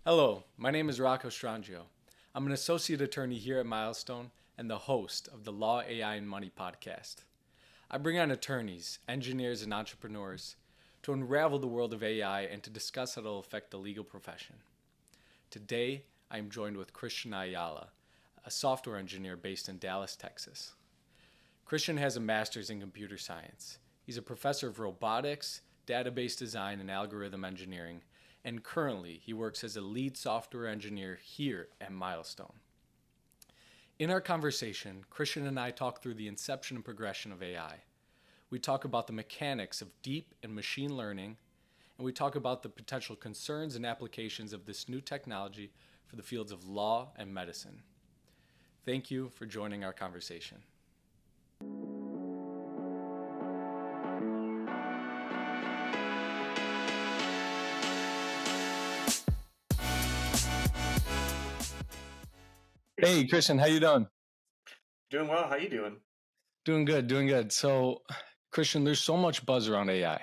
Hello, my name is Rocco Strangio. I'm an associate attorney here at Milestone and the host of the Law, AI, and Money podcast. I bring on attorneys, engineers, and entrepreneurs to unravel the world of AI and to discuss how it will affect the legal profession. Today, I am joined with Christian Ayala, a software engineer based in Dallas, Texas. Christian has a master's in computer science. He's a professor of robotics, database design, and algorithm engineering, and currently he works as a lead software engineer here at Milestone. In our conversation, Christian and I talk through the inception and progression of AI. We talk about the mechanics of deep and machine learning, and we talk about the potential concerns and applications of this new technology for the fields of law and medicine. Thank you for joining our conversation. Hey, Christian, how you doing? Doing well. How you doing? Doing good. So, Christian, there's so much buzz around AI.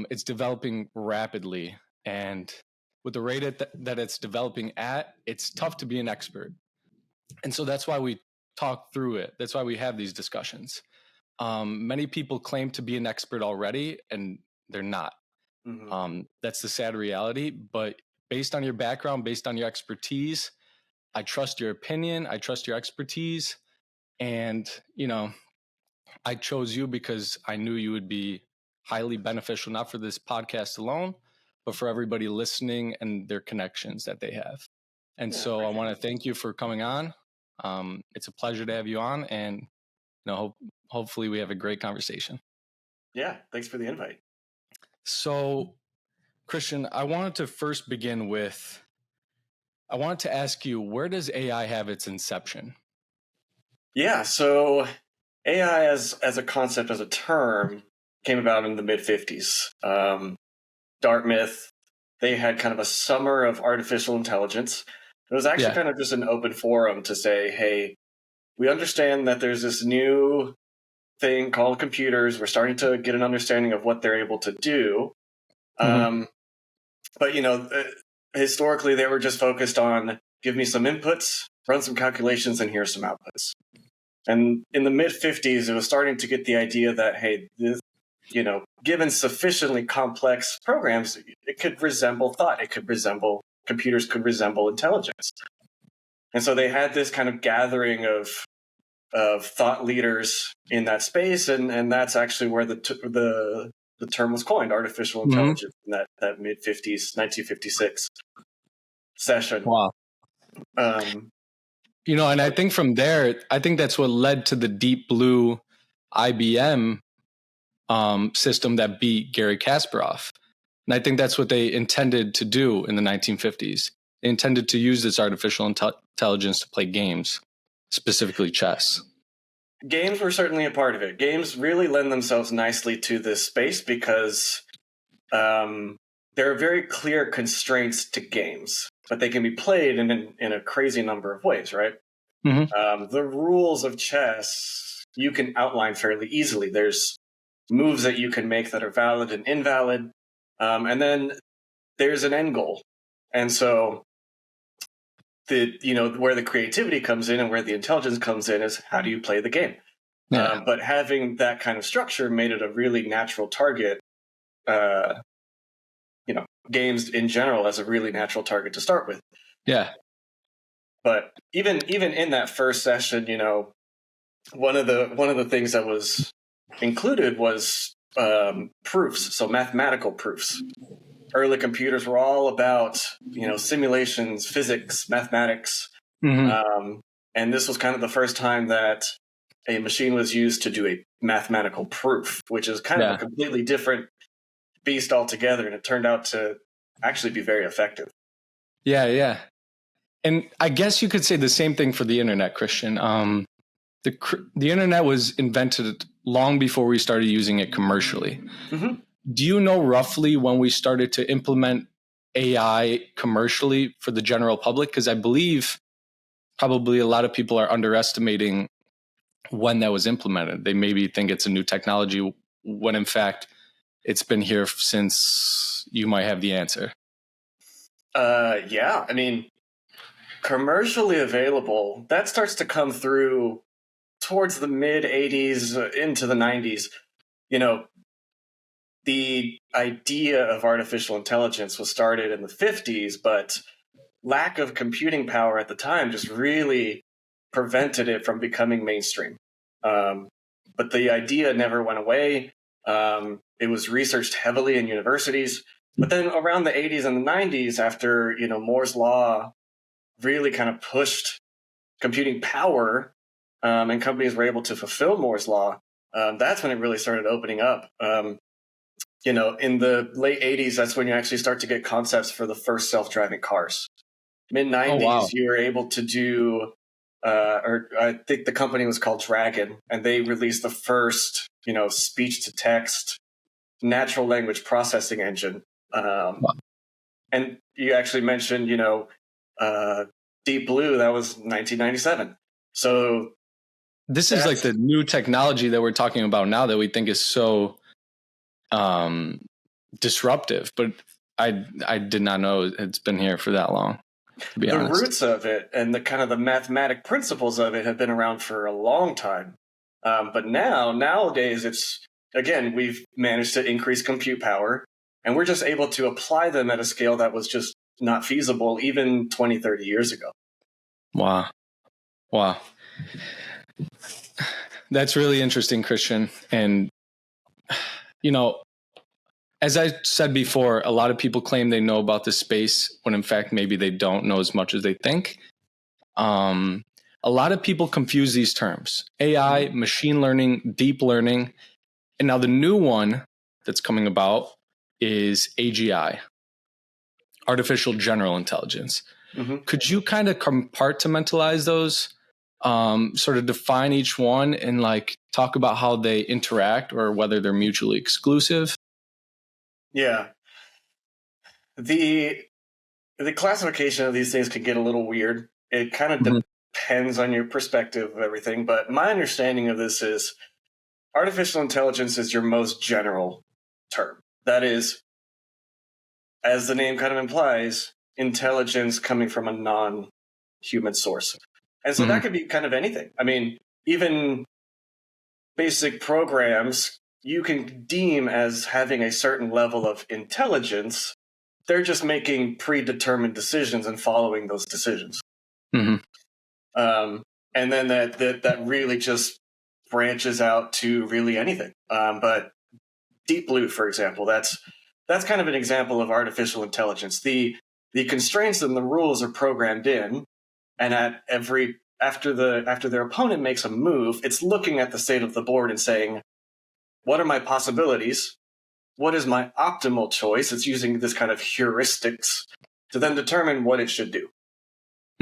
It's developing rapidly, and with the rate that it's developing at, it's tough to be an expert. And so that's why we talk through it. That's why we have these discussions. Many people claim to be an expert already, and they're not. That's the sad reality. But based on your background, based on your expertise, I trust your opinion. I trust your expertise. And, I chose you because I knew you would be highly beneficial, not for this podcast alone, but for everybody listening and their connections that they have. And so I want to thank you for coming on. It's a pleasure to have you on, and hopefully we have a great conversation. Yeah, thanks for the invite. So, Christian, I wanted to first begin with, I wanted to ask you, where does AI have its inception? Yeah, so AI as a concept, as a term, came about in the mid-50s. Dartmouth, they had kind of a summer of artificial intelligence. It was actually kind of just an open forum to say, hey, we understand that there's this new thing called computers. We're starting to get an understanding of what they're able to do. But, historically, they were just focused on give me some inputs, run some calculations, and here's some outputs. And in the mid-50s, it was starting to get the idea that, hey, this, given sufficiently complex programs, it could resemble thought. Computers could resemble intelligence. And so they had this kind of gathering of thought leaders in that space, and that's actually where the term was coined, artificial intelligence, in that mid-50s, 1956 session. Wow. And I think from there, I think that's what led to the Deep Blue IBM system that beat Gary Kasparov. And I think that's what they intended to do in the 1950s. They intended to use this artificial intelligence to play games, specifically chess. Games were certainly a part of it. Games really lend themselves nicely to this space because there are very clear constraints to games, but they can be played in a crazy number of ways, right? The rules of chess you can outline fairly easily. There's moves that you can make that are valid and invalid, and then there's an end goal. And so where the creativity comes in and where the intelligence comes in is how do you play the game? Yeah. But having that kind of structure made it a really natural target. Games in general as a really natural target to start with. Yeah. But even in that first session, one of the things that was included was proofs, so mathematical proofs. Early computers were all about simulations, physics, mathematics, and this was kind of the first time that a machine was used to do a mathematical proof, which is kind of a completely different beast altogether, and it turned out to actually be very effective. Yeah. And I guess you could say the same thing for the internet, Christian. The internet was invented long before we started using it commercially. Do you know roughly when we started to implement AI commercially for the general public? Because I believe probably a lot of people are underestimating when that was implemented. They maybe think it's a new technology when in fact it's been here since you might have the answer. Yeah, I mean, commercially available, that starts to come through towards the mid 80s into the 90s. You know, the idea of artificial intelligence was started in the 50s, but lack of computing power at the time just really prevented it from becoming mainstream. Um, but the idea never went away. It was researched heavily in universities. But then around the 80s and the 90s, after Moore's law really kind of pushed computing power, and companies were able to fulfill Moore's law, that's when it really started opening up. In the late 80s, that's when you actually start to get concepts for the first self-driving cars. Mid Oh, 90s, wow. you were able to do, or I think the company was called Dragon, and they released the first, speech to text natural language processing engine. Wow. And you actually mentioned, Deep Blue, that was 1997. So This is like the new technology that we're talking about now that we think is so disruptive, but I did not know it's been here for that long, to be the honest. roots of it and the kind of the mathematic principles of it have been around for a long time. But nowadays, again, we've managed to increase compute power, and we're just able to apply them at a scale that was just not feasible even 20, 30 years ago. Wow. That's really interesting, Christian. And, as I said before, a lot of people claim they know about this space when in fact maybe they don't know as much as they think. A lot of people confuse these terms: AI, machine learning, deep learning. And now the new one that's coming about is AGI, artificial general intelligence. Mm-hmm. Could you kind of compartmentalize those, sort of define each one and talk about how they interact or whether they're mutually exclusive? Yeah. The classification of these things can get a little weird. It kind of depends on your perspective of everything, but my understanding of this is artificial intelligence is your most general term. That is, as the name kind of implies, intelligence coming from a non-human source. And so that could be kind of anything. I mean, even basic programs you can deem as having a certain level of intelligence. They're just making predetermined decisions and following those decisions. Mm-hmm. And then that really just branches out to really anything. But Deep Blue, for example, that's kind of an example of artificial intelligence. The constraints and the rules are programmed in, and after their opponent makes a move, it's looking at the state of the board and saying, what are my possibilities? What is my optimal choice? It's using this kind of heuristics to then determine what it should do.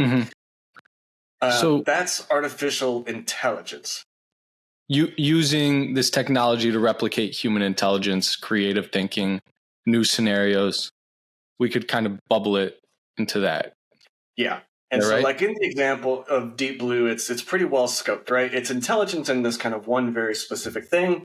Mm-hmm. So that's artificial intelligence. Using this technology to replicate human intelligence, creative thinking, new scenarios, we could kind of bubble it into that. Yeah. And so, like in the example of Deep Blue, it's pretty well scoped, right? It's intelligence in this kind of one very specific thing.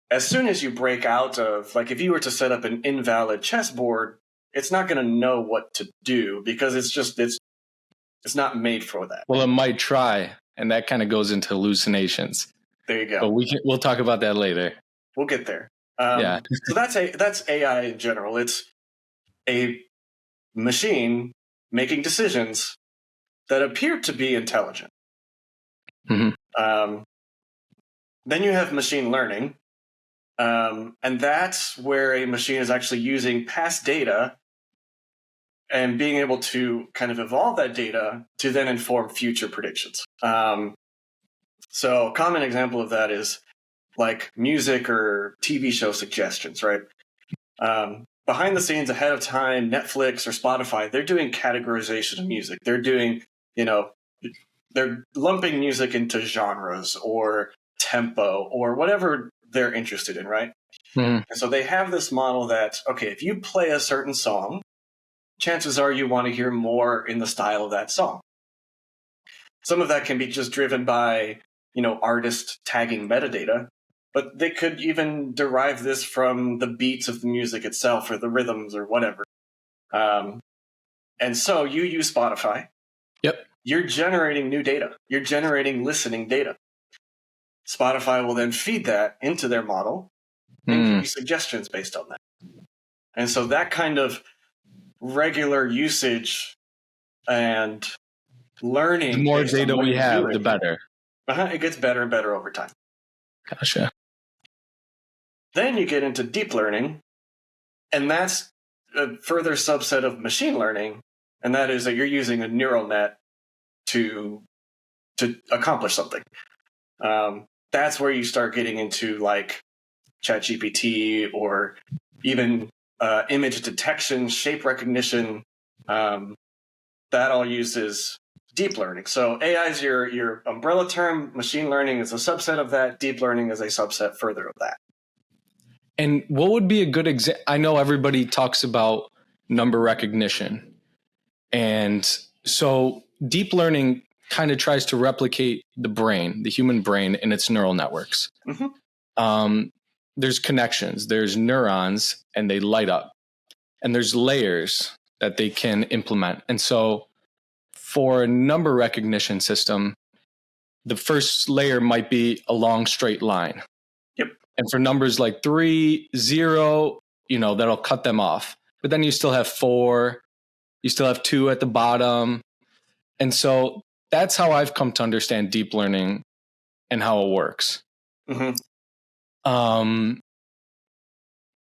As soon as you break out of, like, if you were to set up an invalid chessboard, it's not going to know what to do because it's not made for that. Well, it might try, and that kind of goes into hallucinations. There you go. But we'll talk about that later. We'll get there. Yeah. So that's AI in general. It's a machine making decisions that appear to be intelligent. Mm-hmm. Then you have machine learning, and that's where a machine is actually using past data and being able to kind of evolve that data to then inform future predictions. So a common example of that is like music or TV show suggestions, right? Behind the scenes, ahead of time, Netflix or Spotify, they're doing categorization of music. They're doing, they're lumping music into genres or tempo or whatever they're interested in, right? Mm-hmm. And so they have this model that, okay, if you play a certain song, chances are you want to hear more in the style of that song. Some of that can be just driven by, artist tagging metadata, but they could even derive this from the beats of the music itself or the rhythms or whatever. And so you use Spotify. Yep. You're generating new data. You're generating listening data. Spotify will then feed that into their model and give you suggestions based on that. And so that kind of regular usage and learning. The more data we have, the better. It gets better and better over time. Gotcha. Then you get into deep learning, and that's a further subset of machine learning, and that is that you're using a neural net to accomplish something. That's where you start getting into like ChatGPT or even image detection, shape recognition. That all uses deep learning. So AI is your umbrella term. Machine learning is a subset of that. Deep learning is a subset further of that. And what would be a good example? I know everybody talks about number recognition. And so deep learning kind of tries to replicate the brain, the human brain, in its neural networks. There's connections, there's neurons, and they light up. And there's layers that they can implement. And so for a number recognition system, the first layer might be a long straight line. Yep. And for numbers like 3, 0, that'll cut them off. But then you still have 4, you still have 2 at the bottom. And so that's how I've come to understand deep learning and how it works. Do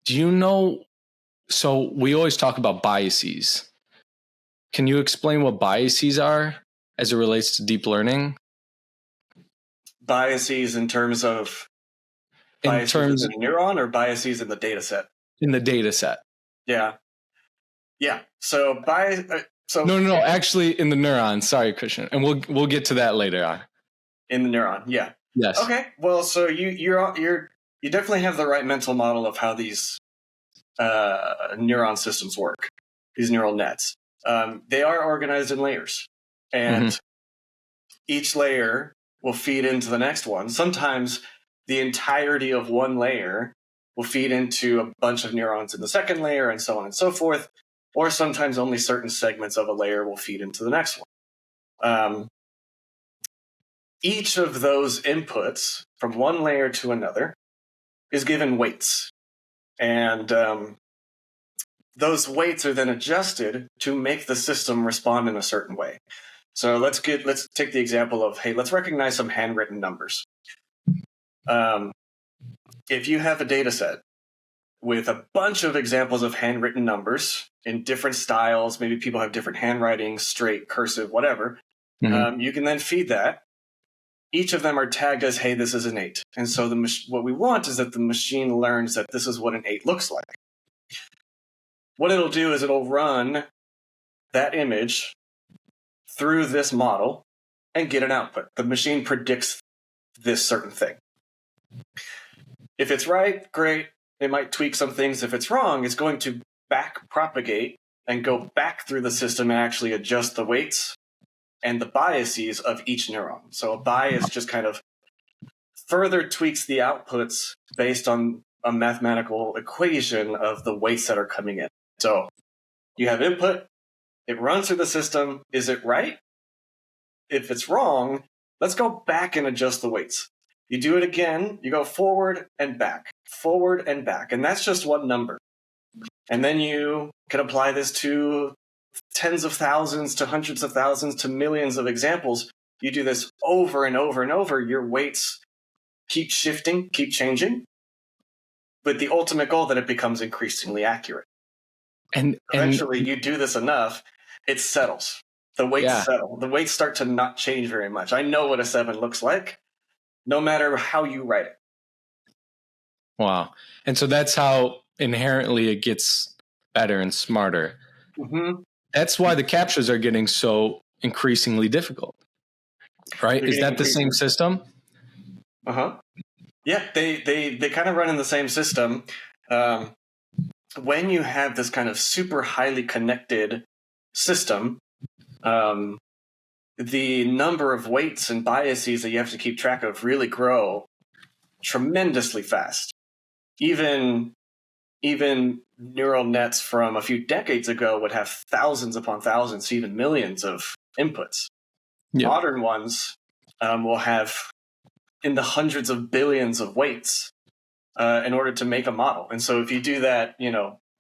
you know? So we always talk about biases. Can you explain what biases are as it relates to deep learning? Biases in terms of biases in a neuron or biases in the data set? In the data set. Yeah. So No. Actually, in the neuron. Sorry, Christian, and we'll get to that later on. In the neuron, yeah. Yes. Okay. Well, so you definitely have the right mental model of how these neuron systems work. These neural nets. They are organized in layers, and each layer will feed into the next one. Sometimes the entirety of one layer will feed into a bunch of neurons in the second layer, and so on and so forth. Or sometimes only certain segments of a layer will feed into the next one. Each of those inputs from one layer to another is given weights. And those weights are then adjusted to make the system respond in a certain way. So let's take the example of, hey, let's recognize some handwritten numbers. If you have a data set with a bunch of examples of handwritten numbers in different styles, maybe people have different handwriting, straight, cursive, whatever, you can then feed that. Each of them are tagged as, hey, this is an 8. And so what we want is that the machine learns that this is what an 8 looks like. What it'll do is it'll run that image through this model and get an output. The machine predicts this certain thing. If it's right, great. It might tweak some things. If it's wrong, it's going to back propagate and go back through the system and actually adjust the weights and the biases of each neuron. So a bias just kind of further tweaks the outputs based on a mathematical equation of the weights that are coming in. So you have input, it runs through the system. Is it right? If it's wrong, let's go back and adjust the weights. You do it again, you go forward and back, and that's just one number. And then you can apply this to tens of thousands, to hundreds of thousands, to millions of examples. You do this over and over and over, your weights keep shifting, keep changing, with the ultimate goal that it becomes increasingly accurate. And eventually you do this enough, it settles. The weights settle. The weights start to not change very much. I know what a 7 looks like, no matter how you write it. Wow. And so that's how inherently it gets better and smarter. That's why the captchas are getting so increasingly difficult, right? Is that the same system? Yeah, they kind of run in the same system. When you have this kind of super highly connected system, the number of weights and biases that you have to keep track of really grow tremendously fast. Even even neural nets from a few decades ago would have thousands upon thousands, even millions of inputs. Yep. Modern ones will have in the hundreds of billions of weights in order to make a model. And so if you do that,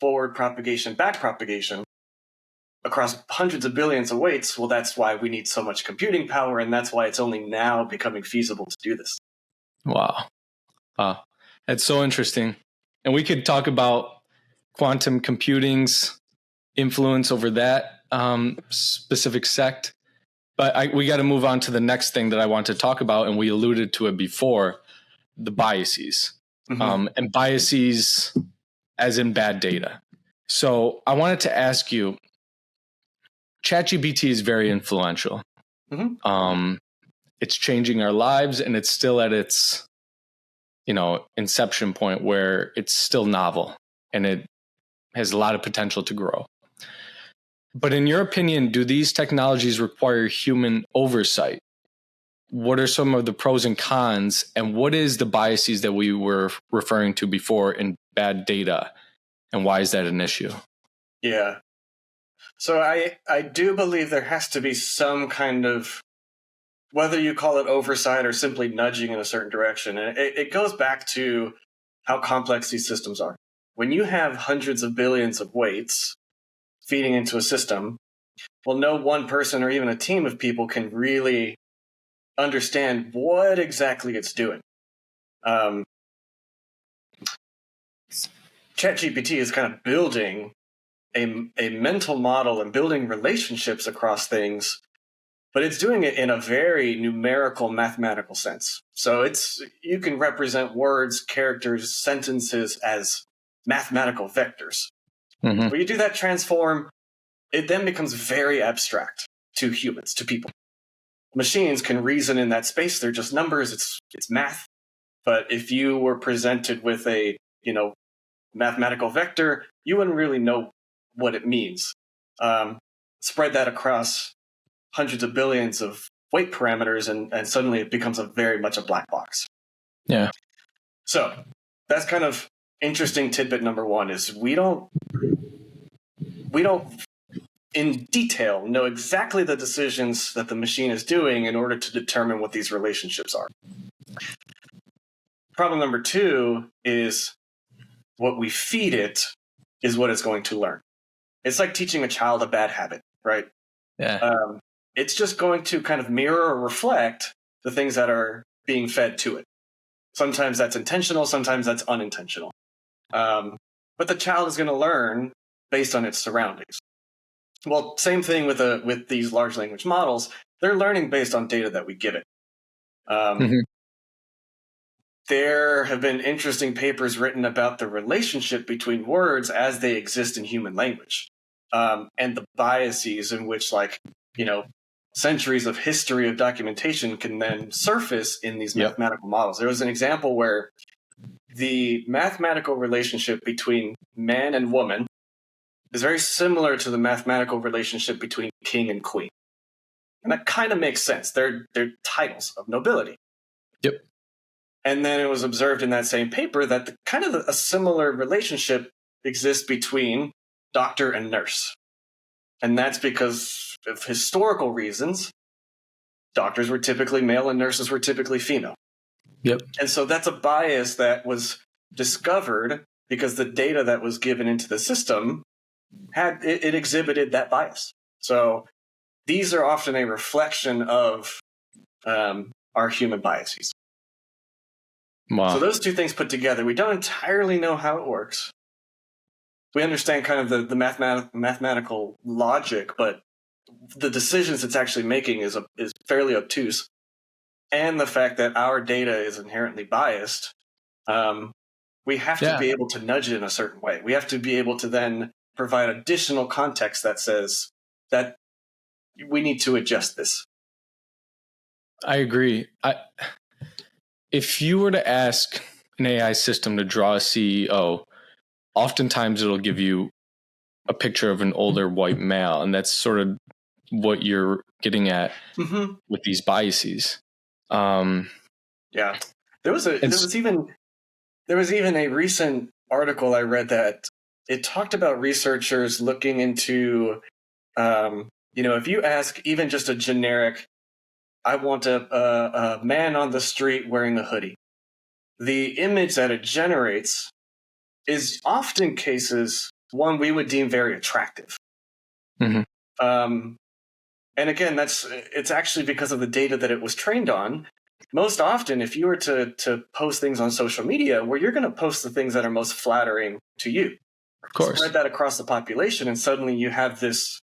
forward propagation, back propagation across hundreds of billions of weights, well, that's why we need so much computing power, and that's why it's only now becoming feasible to do this. Wow. That's so interesting. And we could talk about quantum computing's influence over that specific sect. But we got to move on to the next thing that I want to talk about, and we alluded to it before, the biases. Mm-hmm. And biases as in bad data. So I wanted to ask you, ChatGPT is very influential. Mm-hmm. It's changing our lives, and it's still at its, inception point where it's still novel and it has a lot of potential to grow. But in your opinion, do these technologies require human oversight? What are some of the pros and cons, and what is the biases that we were referring to before in bad data, and why is that an issue? Yeah. So I do believe there has to be some kind of, whether you call it oversight or simply nudging in a certain direction. And it goes back to how complex these systems are. When you have hundreds of billions of weights feeding into a system, well, no one person or even a team of people can really understand what exactly it's doing. ChatGPT is kind of building a mental model and building relationships across things, but it's doing it in a very numerical, mathematical sense. So you can represent words, characters, sentences as mathematical vectors. Mm-hmm. When you do that transform, it then becomes very abstract to humans, to people. Machines can reason in that space. They're just numbers. It's math. But if you were presented with a, mathematical vector, you wouldn't really know what it means. Spread that across hundreds of billions of weight parameters, and suddenly it becomes very much a black box. Yeah. So that's kind of interesting tidbit number one is we don't in detail know exactly the decisions that the machine is doing in order to determine what these relationships are. Problem number two is what we feed it is what it's going to learn. It's like teaching a child a bad habit, right? Yeah. It's just going to kind of mirror or reflect the things that are being fed to it. Sometimes that's intentional, sometimes that's unintentional. But the child is going to learn based on its surroundings. Well, same thing with these large language models. They're learning based on data that we give it. Mm-hmm. There have been interesting papers written about the relationship between words as they exist in human language, and the biases in which, centuries of history of documentation can then surface in these mathematical models. There was an example where the mathematical relationship between man and woman is very similar to the mathematical relationship between king and queen. And that kind of makes sense. They're titles of nobility. Yep. And then it was observed in that same paper that a similar relationship exists between doctor and nurse. And that's because of historical reasons. Doctors were typically male and nurses were typically female. Yep. And so that's a bias that was discovered because the data that was given into the system it exhibited that bias. So these are often a reflection of our human biases. Wow. So those two things put together, we don't entirely know how it works. We understand kind of the mathematical logic, but the decisions it's actually making is fairly obtuse. And the fact that our data is inherently biased, we have to be able to nudge it in a certain way. We have to be able to then provide additional context that says that we need to adjust this. I agree. If you were to ask an AI system to draw a CEO, oftentimes it'll give you a picture of an older white male, and that's sort of what you're getting at with these biases. Yeah, there was even a recent article I read that it talked about researchers looking into, if you ask even just a generic, I want a man on the street wearing a hoodie, the image that it generates is often cases one we would deem very attractive. Mm-hmm. And again, it's actually because of the data that it was trained on. Most often, if you were to post things on social media, where you're going to post the things that are most flattering to you, Of course, spread that across the population, and suddenly you have this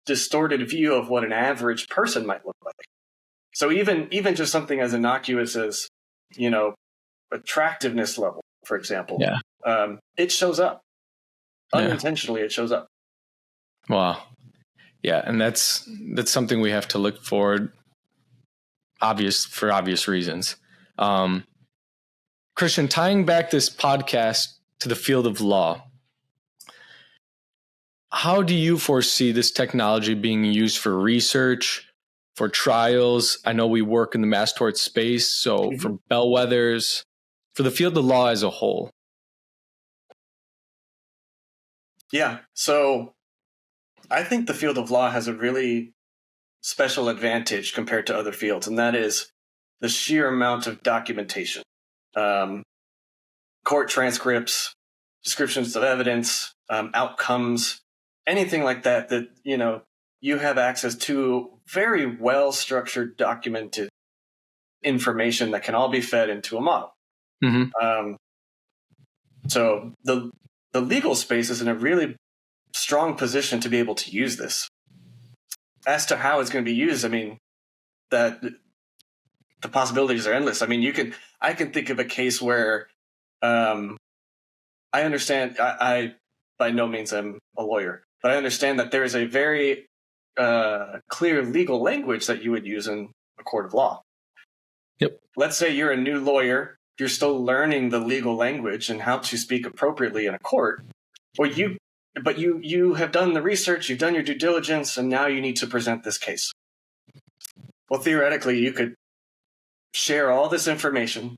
distorted view of what an average person might look like. So even just something as innocuous as, attractiveness level, for example, it shows up unintentionally. It shows up. Wow. Yeah, and that's something we have to look for obvious reasons. Christian, tying back this podcast to the field of law, how do you foresee this technology being used for research, for trials? I know we work in the mass tort space, so for bellwethers, for the field of law as a whole. Yeah, so I think the field of law has a really special advantage compared to other fields, and that is the sheer amount of documentation. Court transcripts, descriptions of evidence, outcomes, anything like that, you have access to very well-structured, documented information that can all be fed into a model. Mm-hmm. So the legal space is in a really strong position to be able to use this. As to how it's going to be used, I mean, that the possibilities are endless. I mean, I can think of a case where I understand. I by no means am a lawyer, but I understand that there is a very clear legal language that you would use in a court of law. Yep. Let's say you're a new lawyer. You're still learning the legal language and how to speak appropriately in a court. Well, you have done the research, you've done your due diligence, and now you need to present this case. Well, theoretically, you could share all this information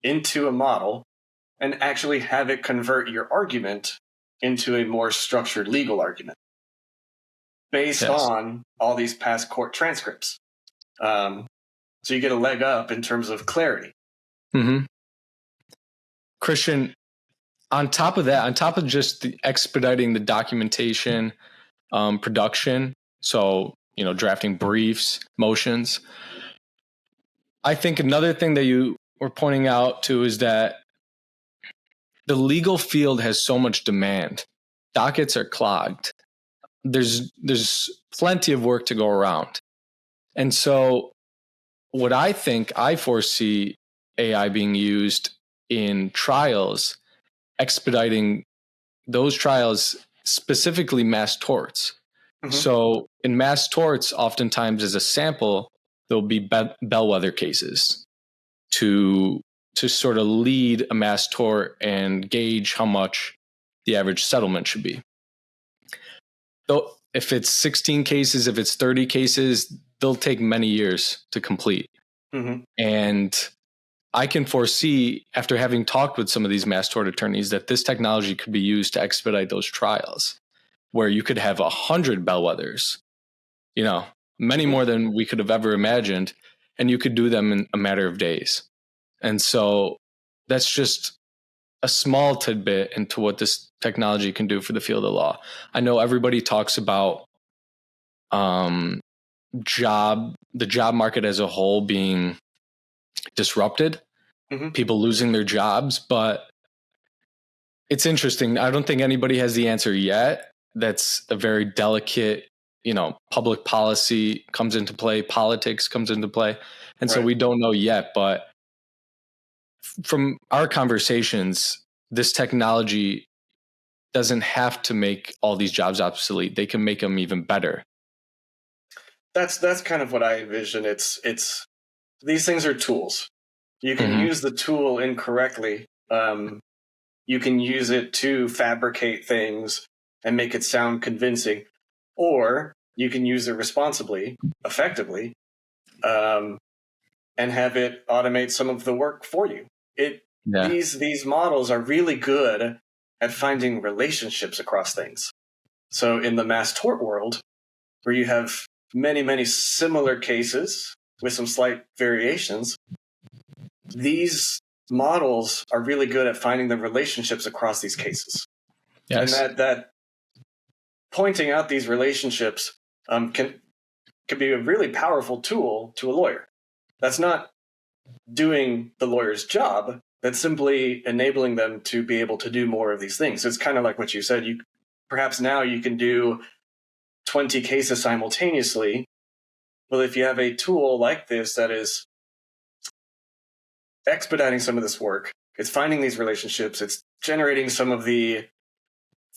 into a model and actually have it convert your argument into a more structured legal argument based on all these past court transcripts. So you get a leg up in terms of clarity. Mm-hmm. Christian, on top of that, on top of just the expediting the documentation, production, so, drafting briefs, motions, I think another thing that you were pointing out too is that the legal field has so much demand. Dockets are clogged. There's plenty of work to go around. And so what I foresee AI being used in trials, expediting those trials, specifically mass torts. Mm-hmm. So in mass torts, oftentimes as a sample, there'll be bellwether cases to sort of lead a mass tort and gauge how much the average settlement should be. So if it's 16 cases, if it's 30 cases, they'll take many years to complete. Mm-hmm. And I can foresee, after having talked with some of these mass tort attorneys, that this technology could be used to expedite those trials, where you could have 100 bellwethers, many more than we could have ever imagined, and you could do them in a matter of days. And so that's just a small tidbit into what this technology can do for the field of law. I know everybody talks about the job market as a whole being disrupted, people losing their jobs, but it's interesting. I don't think anybody has the answer yet. That's a very delicate, public policy comes into play, politics comes into play. And so we don't know yet, but from our conversations, this technology doesn't have to make all these jobs obsolete. They can make them even better. That's kind of what I envision. It's these things are tools. You can use the tool incorrectly. You can use it to fabricate things and make it sound convincing, or you can use it responsibly, effectively, and have it automate some of the work for you. Yeah. these models are really good at finding relationships across things. So in the mass tort world, where you have many, many similar cases with some slight variations, these models are really good at finding the relationships across these cases. Yes. And that pointing out these relationships can be a really powerful tool to a lawyer. That's not doing the lawyer's job. That's simply enabling them to be able to do more of these things. So it's kind of like what you said. Perhaps now you can do 20 cases simultaneously. Well, if you have a tool like this that is expediting some of this work, it's finding these relationships, it's generating some of the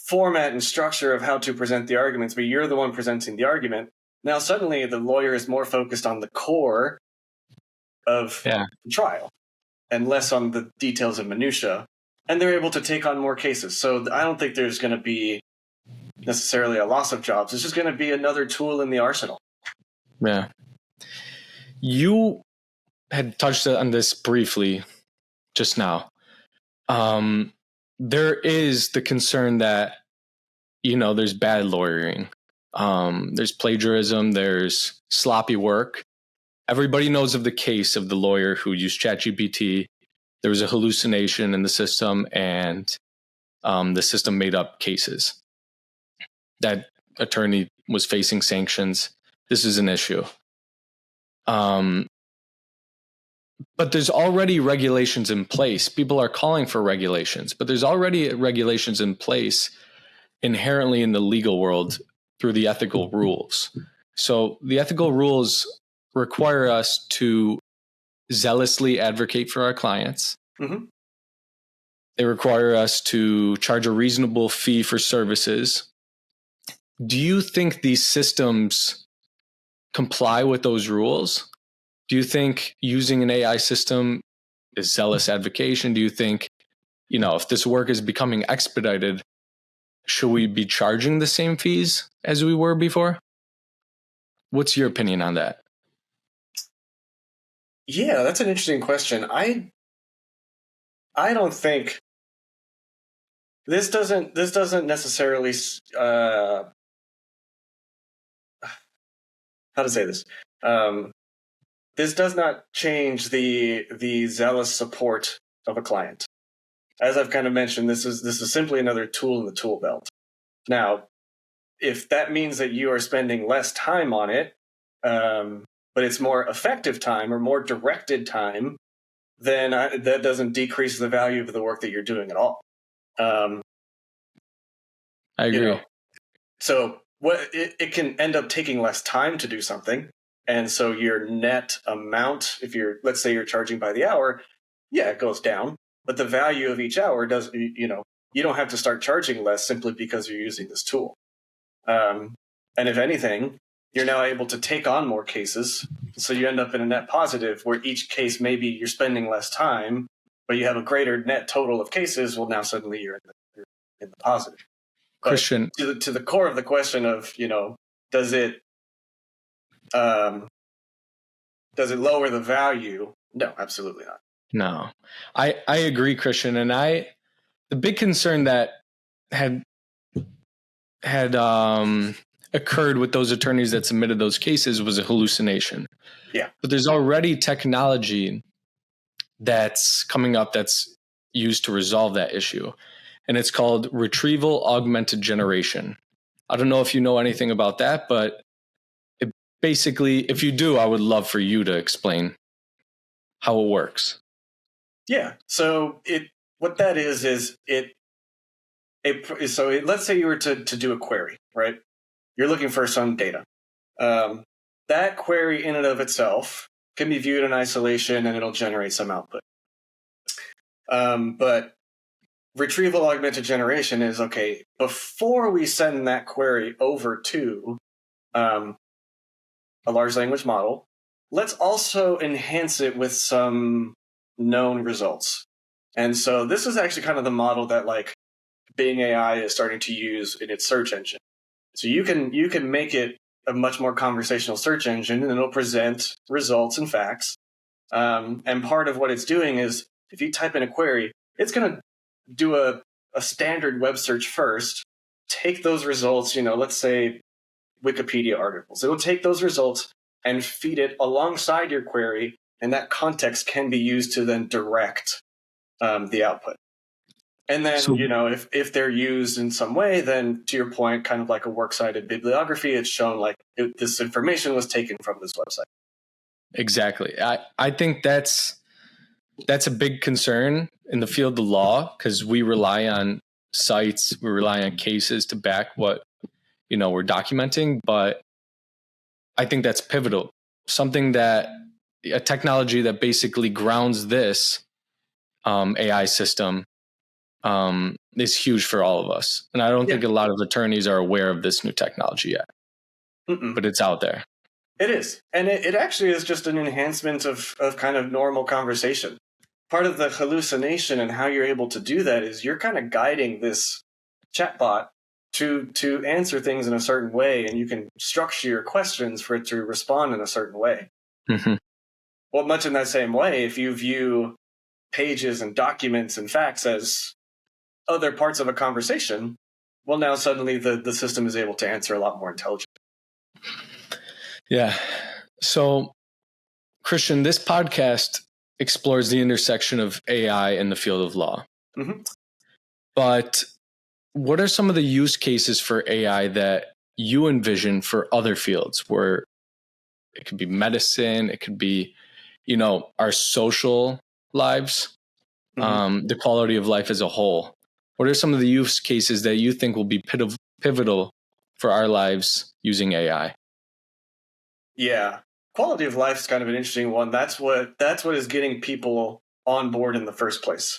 format and structure of how to present the arguments, but you're the one presenting the argument. Now, suddenly the lawyer is more focused on the core of the trial and less on the details and minutia, and they're able to take on more cases. So I don't think there's going to be necessarily a loss of jobs. It's just going to be another tool in the arsenal. Yeah. You had touched on this briefly just now. There is the concern that, there's bad lawyering. There's plagiarism. There's sloppy work. Everybody knows of the case of the lawyer who used ChatGPT. There was a hallucination in the system, and the system made up cases. That attorney was facing sanctions. This is an issue. But there's already regulations in place. People are calling for regulations, but there's already regulations in place inherently in the legal world through the ethical rules. So the ethical rules require us to zealously advocate for our clients. Mm-hmm. They require us to charge a reasonable fee for services. Do you think these systems comply with those rules? Do you think using an AI system is zealous advocation? Do you think, if this work is becoming expedited, should we be charging the same fees as we were before? What's your opinion on that? Yeah, that's an interesting question. I don't think this doesn't necessarily how to say this. This does not change the zealous support of a client. As I've kind of mentioned, this is simply another tool in the tool belt. Now, if that means that you are spending less time on it, but it's more effective time or more directed time, then that doesn't decrease the value of the work that you're doing at all. I agree. So it can end up taking less time to do something. And so your net amount, let's say you're charging by the hour, yeah, it goes down. But the value of each hour does, you don't have to start charging less simply because you're using this tool. And if anything, you're now able to take on more cases. So you end up in a net positive where each case, maybe you're spending less time, but you have a greater net total of cases. Well, now suddenly you're in the positive. But Christian, to the core of the question of, does it lower the value? No, absolutely not. no, I agree, Christian. And the big concern that had occurred with those attorneys that submitted those cases was a hallucination. Yeah. But there's already technology that's coming up that's used to resolve that issue. And it's called retrieval augmented generation. I don't know if you know anything about that, but basically, if you do, I would love for you to explain how it works. Yeah. So what that is let's say you were to do a query, right? You're looking for some data. That query in and of itself can be viewed in isolation and it'll generate some output. But retrieval augmented generation is, okay, before we send that query over to a large language model, let's also enhance it with some known results. And so this is actually kind of the model that Bing AI is starting to use in its search engine. So you can make it a much more conversational search engine, and it'll present results and facts. And part of what it's doing is if you type in a query, it's going to do a standard web search first, take those results, let's say Wikipedia articles. It'll take those results and feed it alongside your query, and that context can be used to then direct the output. And then, So- if they're used in some way, then to your point, kind of like a works cited bibliography, it's shown like this information was taken from this website. Exactly. I think that's a big concern in the field of law, because we rely on sites, we rely on cases to back what we're documenting. But I think that's pivotal. A technology that basically grounds this AI system is huge for all of us. And I don't think a lot of attorneys are aware of this new technology yet. But it's out there. It is. And it actually is just an enhancement of kind of normal conversation. Part of the hallucination and how you're able to do that is you're kind of guiding this chatbot to answer things in a certain way, and you can structure your questions for it to respond in a certain way. Mm-hmm. Well, much in that same way, if you view pages and documents and facts as other parts of a conversation, well, now suddenly the system is able to answer a lot more intelligently. Yeah. So, Christian, this podcast explores the intersection of AI and the field of law. Mm-hmm. But what are some of the use cases for AI that you envision for other fields, where it could be medicine, it could be, our social lives, the quality of life as a whole? What are some of the use cases that you think will be pivotal for our lives using AI? Yeah. Quality of life is kind of an interesting one. That's what is getting people on board in the first place.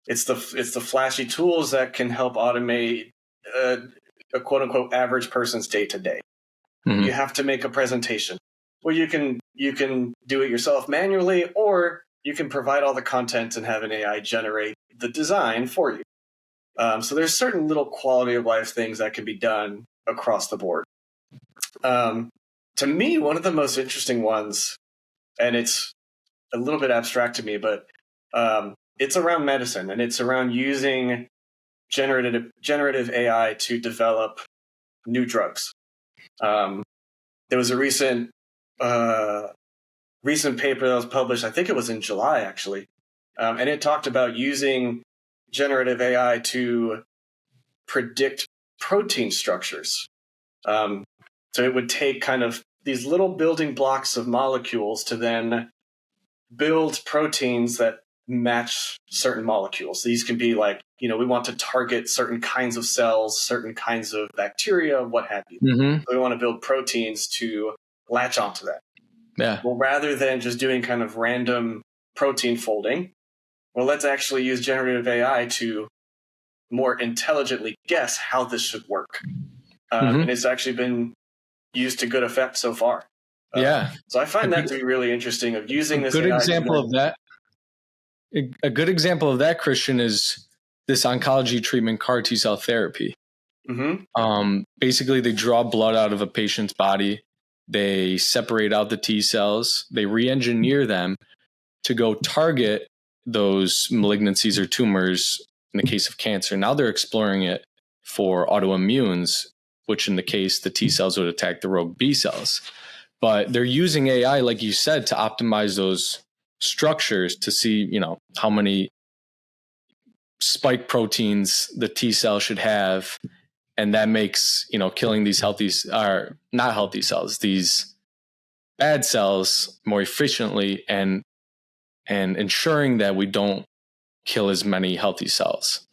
It's the flashy tools that can help automate a quote unquote average person's day to day. You have to make a presentation. Well, you can do it yourself manually, or you can provide all the content and have an AI generate the design for you. So there's certain little quality of life things that can be done across the board. To me, one of the most interesting ones, and it's a little bit abstract to me, but it's around medicine, and it's around using generative AI to develop new drugs. There was a recent paper that was published, I think it was in July actually, and it talked about using generative AI to predict protein structures. So it would take kind of these little building blocks of molecules to then build proteins that match certain molecules. These can be like, we want to target certain kinds of cells, certain kinds of bacteria, what have you. Mm-hmm. We want to build proteins to latch onto that. Yeah. Well, rather than just doing kind of random protein folding, well, let's actually use generative AI to more intelligently guess how this should work. And it's actually been used to good effect so far. So I find that to be really interesting, of using this. A good example of that, Christian, is this oncology treatment, CAR T-cell therapy. Mm-hmm. Basically, they draw blood out of a patient's body. They separate out the T cells. They re-engineer them to go target those malignancies or tumors in the case of cancer. Now they're exploring it for autoimmunes, which in the case, the T cells would attack the rogue B cells. But they're using AI, like you said, to optimize those structures to see, how many spike proteins the T cell should have. And that makes, killing these not healthy cells, these bad cells more efficiently, and ensuring that we don't kill as many healthy cells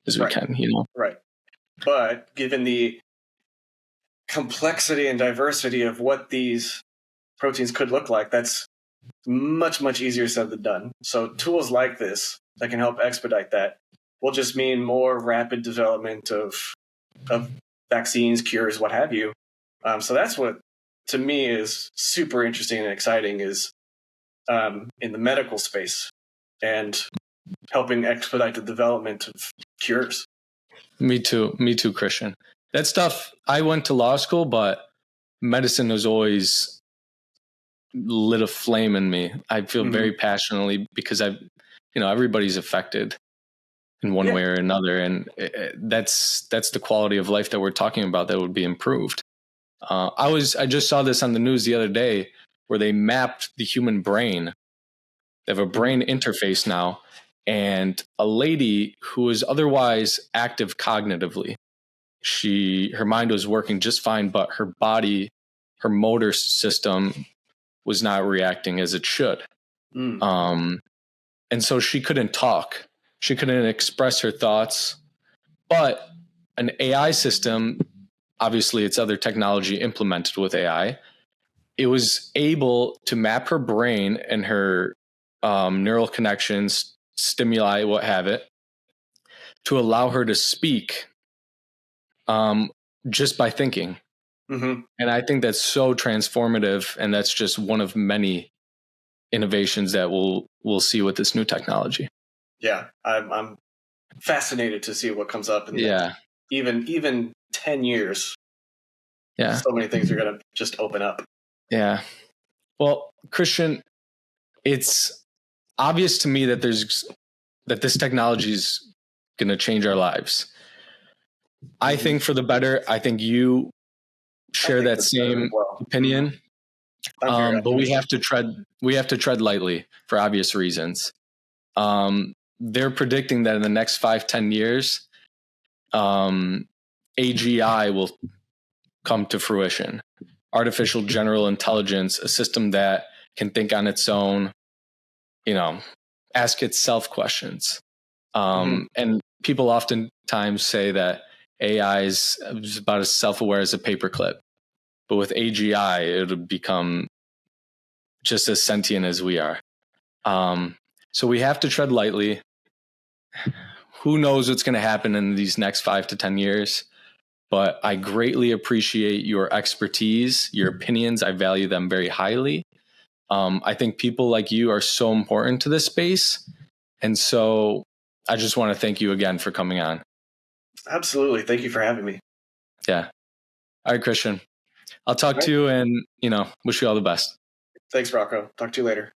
as we can, Right. But given the complexity and diversity of what these proteins could look like, that's much, much easier said than done. So tools like this that can help expedite that will just mean more rapid development of vaccines, cures, what have you. So that's what, to me, is super interesting and exciting, is in the medical space and helping expedite the development of cures. Me too, Christian. That stuff, I went to law school, but medicine has always lit a flame in me. I feel very passionately, because I've everybody's affected in one way or another. And that's the quality of life that we're talking about that would be improved. I just saw this on the news the other day where they mapped the human brain. They have a brain interface now, and a lady who is otherwise active cognitively, her mind was working just fine, but her body, her motor system was not reacting as it should. And so she couldn't talk. She couldn't express her thoughts. But an AI system, obviously it's other technology implemented with AI, it was able to map her brain and her neural connections, stimuli, what have it, to allow her to speak just by thinking. And I think that's so transformative, and that's just one of many innovations that we'll see with this new technology. Yeah, I'm fascinated to see what comes up in even 10 years. Yeah, so many things are going to just open up. Yeah. Well, Christian, it's obvious to me that this technology is going to change our lives. I think for the better. I think you share that same opinion. But we have to tread lightly for obvious reasons. They're predicting that in the next 5-10 years, AGI will come to fruition. Artificial general intelligence, a system that can think on its own, ask itself questions. And people oftentimes say that AI is about as self-aware as a paperclip. But with AGI, it'll become just as sentient as we are. So we have to tread lightly. Who knows what's going to happen in these next 5 to 10 years? But I greatly appreciate your expertise, your opinions. I value them very highly. I think people like you are so important to this space. And so I just want to thank you again for coming on. Absolutely. Thank you for having me. Yeah. All right, Christian. I'll talk to you and, wish you all the best. Thanks, Rocco. Talk to you later.